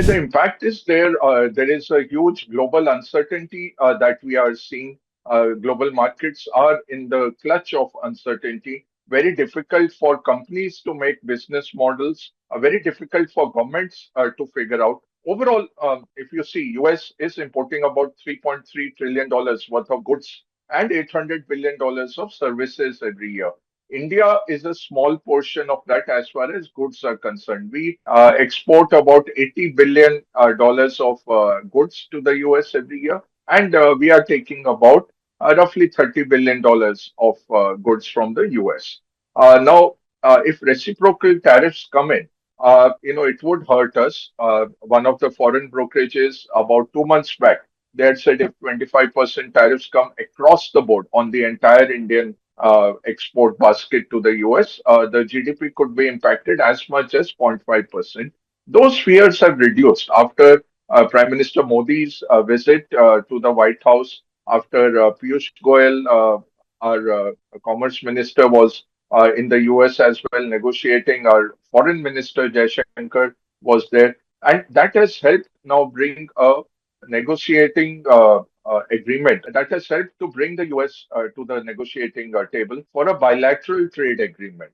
The impact is there. There is a huge global uncertainty that we are seeing. Global markets are in the clutch of uncertainty. Very difficult for companies to make business models. Very difficult for governments to figure out. Overall, if you see, US is importing about $3.3 trillion worth of goods and $800 billion of services every year. India is a small portion of that as far as goods are concerned. We export about $80 billion of goods to the US every year, and we are taking about roughly $30 billion of goods from the US. Now, if reciprocal tariffs come in, it would hurt us. One of the foreign brokerages about 2 months back, they had said if 25% tariffs come across the board on the entire Indian export basket to the US, the GDP could be impacted as much as 0.5%. Those fears have reduced after Prime Minister Modi's visit to the White House, after Piyush Goyal, our Commerce Minister, was in the US as well negotiating. Our Foreign Minister Jaishankar was there, and that has helped now bring a negotiating agreement that has helped to bring the US to the negotiating table for a bilateral trade agreement,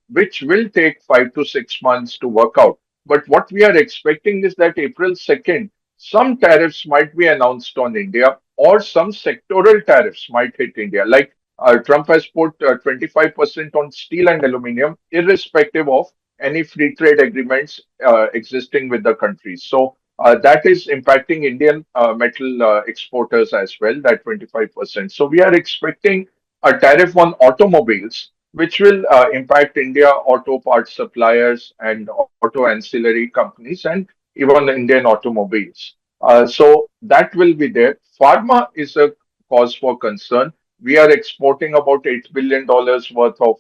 which will take 5 to 6 months to work out. But what we are expecting is that April 2nd, some tariffs might be announced on India, or some sectoral tariffs might hit India. Like Trump has put 25% on steel and aluminum, irrespective of any free trade agreements existing with the countries. So that is impacting Indian metal exporters as well, that 25%. So we are expecting a tariff on automobiles, which will impact India auto parts suppliers and auto ancillary companies and even the Indian automobiles. So that will be there. Pharma is a cause for concern. We are exporting about $8 billion worth of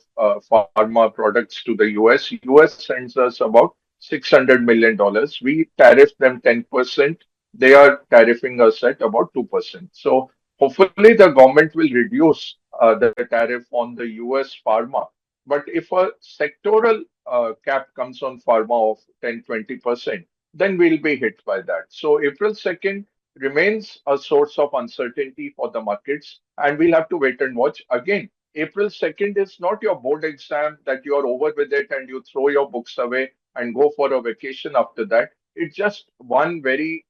pharma products to the US. US sends us about $600 million. We tariff them 10%. They are tariffing us at about 2%. So hopefully the government will reduce the tariff on the US pharma. But if a sectoral cap comes on pharma of 10-20%, then we'll be hit by that. So April 2nd remains a source of uncertainty for the markets, and we'll have to wait and watch. Again, April 2nd is not your board exam that you are over with it and you throw your books away and go for a vacation after that. It's just one very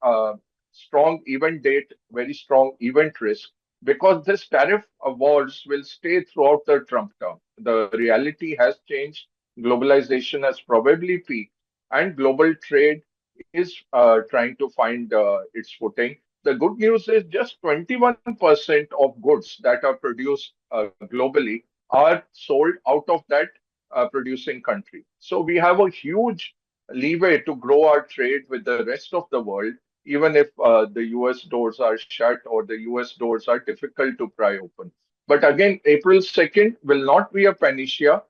strong event date, very strong event risk, because this tariff wars will stay throughout the Trump term. The reality has changed. Globalization has probably peaked, and global trade is trying to find its footing. The good news is just 21% of goods that are produced globally are sold out of that producing country. So we have a huge leeway to grow our trade with the rest of the world, even if the US doors are shut or the US doors are difficult to pry open. But again, April 2nd will not be a panacea.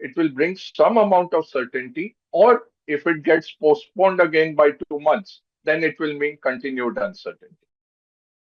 It will bring some amount of certainty, or if it gets postponed again by 2 months, then it will mean continued uncertainty.